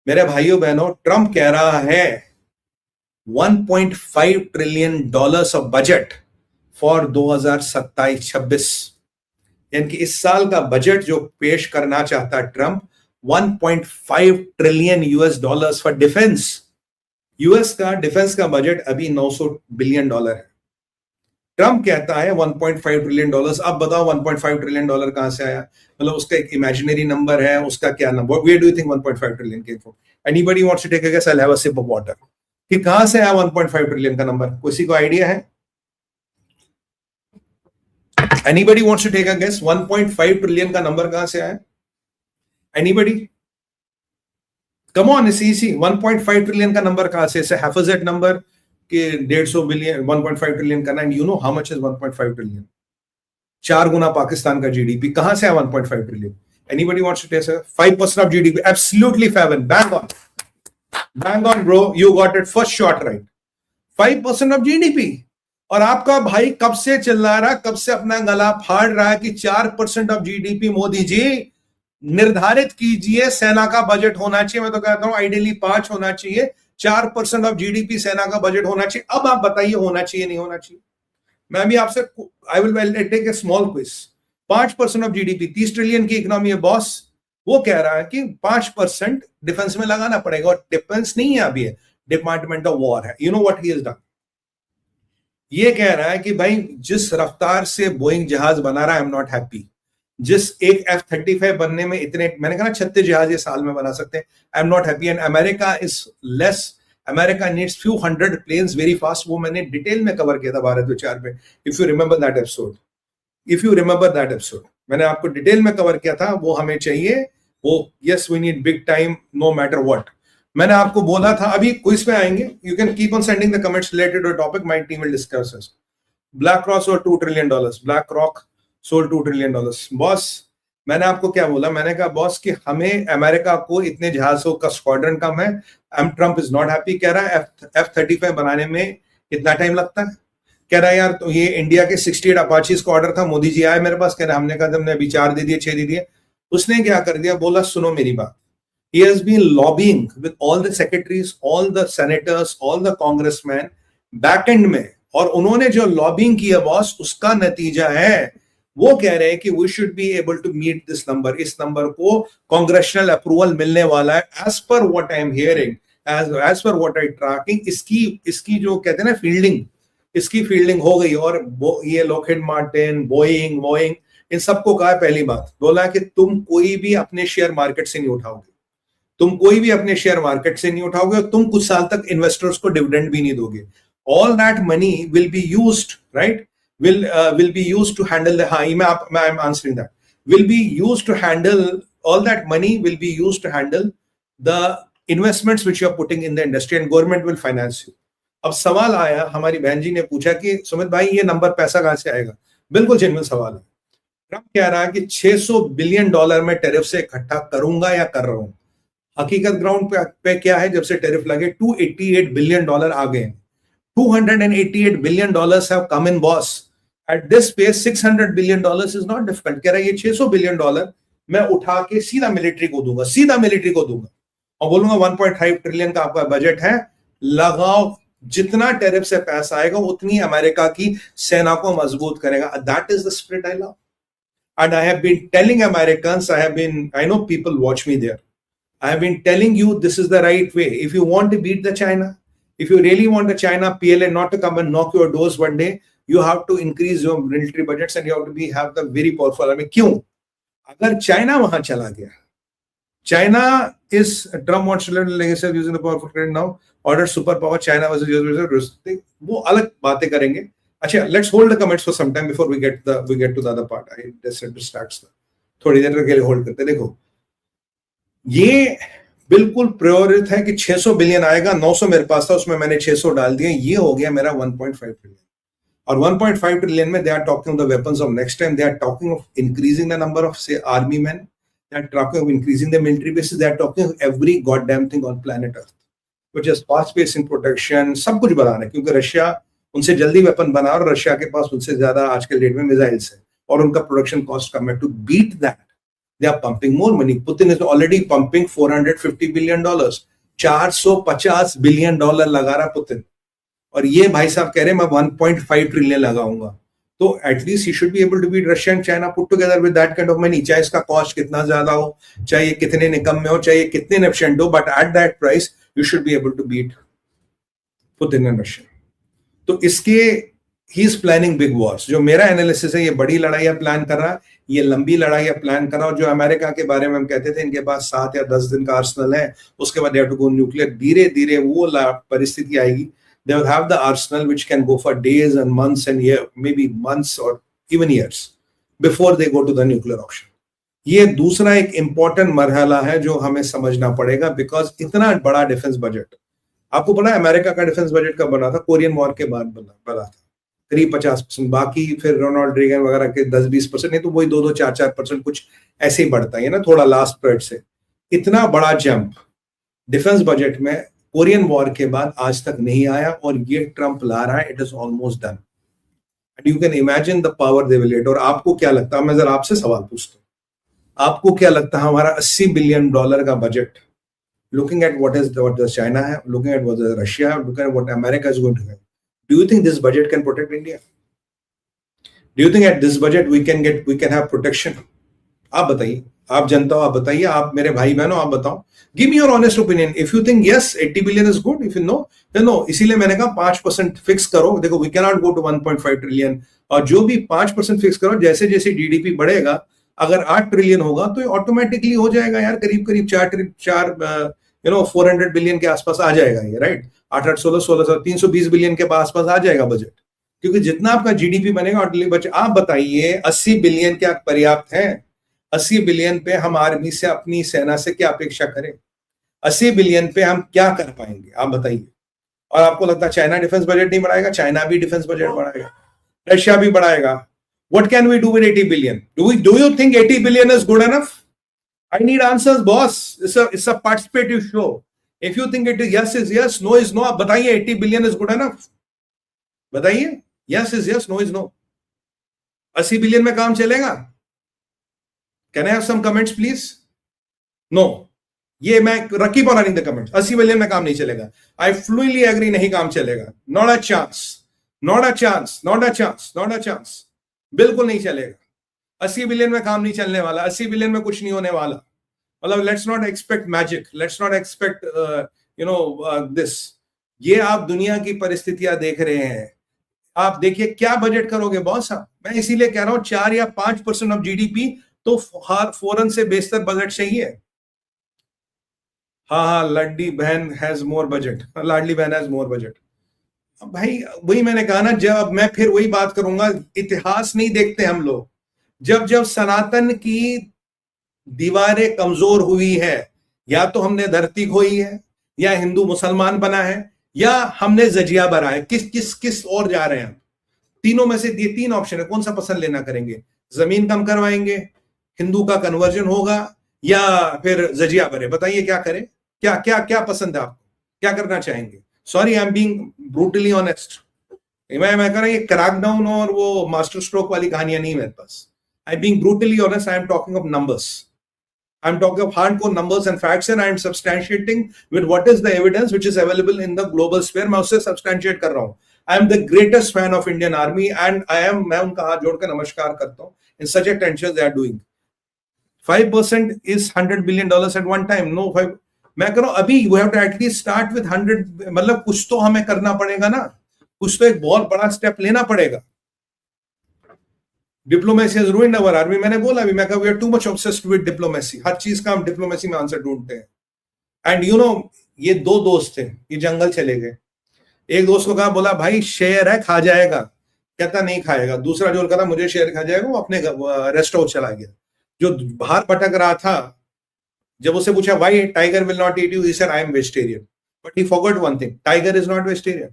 मेरे भाइयों बहनों, ट्रंप कह रहा है 1.5 trillion dollars of budget for 2027-26, यानी कि इस साल का बजट जो पेश करना चाहता है Trump, 1.5 trillion US dollars for defence. US का डिफेंस का बजट अभी 900 बिलियन डॉलर है। ट्रंप कहता है 1.5 ट्रिलियन डॉलर्स। अब बताओ 1.5 ट्रिलियन डॉलर कहां से आया? मतलब उसका एक इमेजिनरी नंबर है, उसका क्या number? Where do you think 1.5 trillion came from? Anybody wants to take a guess? I will have a sip of water. कि कहां से आया 1.5 ट्रिलियन का नंबर? किसी को आइडिया है? Anybody wants to take a guess? 1.5 trillion का number कहां से आया? Anybody? Come on, it's easy. 1.5 trillion का नंबर कहां से? इट्स अ हाफिजेट नंबर कि 150 बिलियन 1.5 ट्रिलियन करना। And you know how much is 1.5 trillion? 4 गुना पाकिस्तान का जीडीपी। कहां से है 1.5 trillion? Anybody wants to test? 5% of GDP. Absolutely फेवन, bang on bro, you got it first shot right. 5% of GDP. और आपका भाई कब से चिल्ला रहा, कब से अपना गला फाड़ रहा है कि 4% ऑफ जीडीपी मोदी जी निर्धारित कीजिए, सेना का बजट होना चाहिए। मैं तो कहता हूं आइडियली 5 होना चाहिए। 4% ऑफ जीडीपी सेना का बजट होना चाहिए। अब आप बताइए होना चाहिए नहीं होना चाहिए? मैं भी आपसे, I will take a small quiz. 5% of GDP, 30 trillion की इकोनॉमी है बॉस। वो कह रहा है कि 5% डिफेंस में लगाना पड़ेगा। और डिफेंस नहीं है अभी, है डिपार्टमेंट ऑफ वॉर है। You know what he has done? ये कह रहा है कि भाई जिस रफ्तार से बोइंग जहाज बना रहा है, आई एम नॉट हैप्पी। जिस एक F-35 बनने में इतने, मैंने कहा ना 36 जहाज ये साल में बना सकते हैं, I am not happy. And America is less, America needs few hundred planes very fast. वो मैंने डिटेल में कवर किया था भारत विचार में, if you remember that episode. मैंने आपको डिटेल में कवर किया था। वो हमें चाहिए, वो yes we need big time no matter what. मैंने आपको बोला था, अभी क्विज पे आएंगे। You can keep on sending the comments related to topic, my team will discuss this. BlackRock sold $2 trillion. BlackRock sold $2 trillion. Boss, मैंने आपको क्या बोला? मैंने कहा बॉस कि हमें अमेरिका को इतने जहाजों का स्क्वाड्रन कम है। Trump is not happy. कह रहा है F-35 बनाने में इतना टाइम लगता है। कह रहा है यार तो ये इंडिया के 68 अपाचीज का ऑर्डर था, मोदी जी आए मेरे पास, कह रहा हमने कहा हमने अभी 4 दे दिए, 6 दे दिए। उसने क्या कर दिया? बोला सुनो मेरी बात। He has been lobbying with all the secretaries, all the senators, all the congressmen back end में, और उन्होंने जो लॉबिंग की है बॉस, उसका नतीजा है वो कह रहे हैं कि we should be able to meet this number. इस नंबर को कांग्रेशनल अप्रूवल मिलने वाला है, as per what I am hearing, as per what I tracking. इसकी जो कहते हैं ना फील्डिंग, इसकी फील्डिंग हो गई। और ये लॉकहीड मार्टिन, बोइंग इन सबको कहा पहली बात, बोला कि तुम कोई भी अपने शेयर मार्केट से नहीं उठाओगे, तुम कोई भी अपने शेयर मार्केट से नहीं उठाओगे, और तुम कुछ साल तक इन्वेस्टर्स को डिविडेंड भी नहीं दोगे। All that money will be used, right, will be used to handle the, I'm answering that, will be used to handle, all that money will be used to handle the investments which you are putting in the industry and government will finance you. अब सवाल आया, हमारी बहन जी ने पूछा कि सुमित भाई ये नंबर पैसा कहां से आएगा? बिल्कुल जेन्युइन सवाल है। ट्रंप कह रहा है कि $600 बिलियन में टैरिफ से इकट्ठा करूंगा या कर रहा हूं। हकीकत ग्राउंड पे क्या है? जब से टैरिफ लगे $288 बिलियन आ गए। $288 billion have come in, boss. At this pace, $600 billion is not difficult. कह रहा है ये $600 बिलियन मैं उठा के सीधा मिलिट्री को दूंगा, और बोलूंगा 1.5 ट्रिलियन का आपका बजट है, लगाओ। जितना टैरिफ से पैसा आएगा उतनी अमेरिका की सेना को मजबूत करेगा। That is the spirit I love, and I have been telling Americans, I know people watch me there, I have been telling you this is the right way. If you want to beat the China, if you really want the China PLA not to come and knock your doors one day, you have to increase your military budgets and you have to have the very powerful army. क्यों? अगर China वहां चला गया, China is, Trump wants to let legislate using the powerful trade now, order superpower China versus US, वो अलग बातें करेंगे। अच्छा, let's hold the comments for some time before we get to the other part. I just distracts them. थोड़ी देर के लिए hold करते। देखो, ये बिल्कुल प्रायोरित है कि 600 बिलियन आएगा। 900 मेरे पास था, उसमें मैंने 600 डाल दिए, ये हो गया मेरा 1.5 ट्रिलियन। और 1.5 ट्रिलियन में they are talking the weapons of next time, they are talking of increasing the number of से army man, they are talking of increasing the military basis, they are talking of every god damn thing on planet earth, which is fast space in protection, सब कुछ बना रहे हैं, क्योंकि Russia उनसे जल्दी weapon बना, और रशिया के पास उनसे ज्यादा आज के डेट में मिसाइल्स है, और उनका प्रोडक्शन कॉस्ट कम है। To beat that, They are pumping more money. Putin is already pumping $450 billion. $450 billion लगा रहा पुतिन, और ये भाई साहब कह रहे हैं मैं 1.5 ट्रिलियन लगाऊंगा. तो at least he should be able to beat Russia and China put together with that kind of money. चाहे इसका कॉस्ट कितना ज्यादा हो, चाहे कितने निकम में हो, चाहे कितने इनएफिशिएंट हो, but at that price you should be able to beat Putin and Russia. तो इसके he is planning big wars. जो मेरा एनालिसिस है, ये बड़ी लड़ाइयां प्लान कर रहा, ये लंबी लड़ाइयां प्लान कर रहा. और जो अमेरिका के बारे में हम कहते थे इनके पास 7 या 10 दिन का आर्सेनल है, उसके बाद they have to go nuclear. धीरे धीरे वो परिस्थिति आएगी. They will have the arsenal which can go for days and months and year, maybe months or even years before they go to the nuclear option. ये दूसरा एक important मरहला है जो हमें समझना पड़ेगा, because इतना बड़ा डिफेंस बजट, आपको पता है अमेरिका का डिफेंस बजट कब बना था? कोरियन वॉर के बाद बना था, करीब 50%. बाकी फिर रोनाल्ड रेगन वगैरह के 10-20%, नहीं तो वही 2-2, 4-4% कुछ ऐसे ही बढ़ता है ना, थोड़ा लास्ट पीरियड से. इतना बड़ा जंप डिफेंस बजट में कोरियन वॉर के बाद आज तक नहीं आया, और ये ट्रंप ला रहा है. It is almost done and you can imagine the power they will get. और आपको क्या लगता है, मैं जरा आपसे सवाल पूछता हूं, आपको क्या लगता है हमारा $80 बिलियन का budget, looking at what China है, लुकिंग एट व्हाट रशिया है, looking at what America is going to have, do you think this budget can protect India? Do you think at this budget we can have protection? आप बताइए, आप जनता हो, आप बताइए, आप मेरे भाई बहनों, आप बताओ. Give me your honest opinion. If you think yes 80 billion is good, if you no then no. इसीलिए मैंने कहा 5% फिक्स करो. देखो we can not go to 1.5 trillion, और जो भी 5% फिक्स करो. जैसे जैसे जीडीपी बढ़ेगा, अगर 8 ट्रिलियन होगा तो ऑटोमेटिकली हो जाएगा यार, करीब करीब 400 बिलियन के आसपास आ जाएगा ये, राइट? 8 16 320 बिलियन के आसपास आ जाएगा बजट, क्योंकि जितना आपका जीडीपी बनेगा ऑटोमेटिकली. आप बताइए 80 बिलियन क्या पर्याप्त है? 80 बिलियन पे हम आर्मी से, अपनी सेना से क्या अपेक्षा करें? 80 बिलियन पे हम क्या कर पाएंगे, आप बताइए. और आपको लगता है चाइना डिफेंस बजट नहीं बढ़ाएगा? चाइना भी डिफेंस बजट बढ़ाएगा, रशिया भी बढ़ाएगा. What can we do with 80 billion? Do you think 80 billion is good enough? I need answers boss. It's a participative show. If you think it is yes is yes, no is no. आप बताइए 80 billion is good enough? बताइए. Yes is yes, no is no. 80 billion में काम चलेगा? Can I have some comments please? No. ये मैं keep on running the comments. 80 billion में काम नहीं चलेगा. I fluently agree, नहीं काम चलेगा. Not a chance. Not a chance. Not a chance. Not a chance. बिल्कुल नहीं चलेगा. 80 बिलियन में काम नहीं चलने वाला. 80 बिलियन में कुछ नहीं होने वाला. मतलब let's not expect magic. Let's not expect this. ये आप दुनिया की परिस्थितियां देख रहे हैं. आप देखिए क्या बजट करोगे बॉस आप. मैं इसीलिए कह रहा हूं 4 या 5% ऑफ जीडीपी तो फौरन से बेहतर बजट चाहिए. हाँ, लाडली बहन हैज मोर बजट. लाडली बहन हैज मोर बजट. भाई वही मैंने कहा ना, जब मैं फिर वही बात करूंगा, इतिहास नहीं देखते हम लोग. जब जब सनातन की दीवारें कमजोर हुई है, या तो हमने धरती खोई है, या हिंदू मुसलमान बना है, या हमने जजिया भरा है. किस और जा रहे हैं? तीनों में से ये 3 ऑप्शन है, कौन सा पसंद लेना करेंगे? जमीन कम करवाएंगे, हिंदू का कन्वर्जन होगा, या फिर जजिया भरे? बताइए क्या करें? क्या क्या क्या पसंद है आपको? क्या करना चाहेंगे? Sorry, I am being brutally honest. मैं कह रहा हूं ये क्रैकडाउन और वो मास्टर स्ट्रोक वाली कहानियां नहीं मेरे पास. I am being brutally honest. I am talking of numbers. I am talking of hardcore numbers and facts, and I am substantiating with what is the evidence which is available in the global sphere. मैं उससे substantiate कर रहा हूं. I am the greatest fan of Indian army, and मैं उनका हाथ जोड़कर नमस्कार करता हूं. In such a tension they are doing. 5% is $100 billion at one time. No, मैं कह रहा हूं अभी we have to at least start with 100. मतलब कुछ तो हमें करना पड़ेगा ना, कुछ तो एक बहुत बड़ा स्टेप लेना पड़ेगा. Diplomacy has ruined our army. मैंने बोला अभी, मैं कहा we are too much obsessed with diplomacy. हर चीज का हम डिप्लोमेसी में आंसर ढूंढते हैं. एंड ये 2 दोस्त थे, ये जंगल चले गए. एक दोस्त को कहा, बोला भाई शेर है, खा जाएगा. कहता नहीं खाएगा. दूसरा जो कहा मुझे शेर खा जाएगा, वो अपने रेस्ट हाउस चला गया. जो बाहर भटक रहा था, जब उसे पूछा why tiger will not eat you, he said I am vegetarian. But he forgot one thing, tiger is not vegetarian.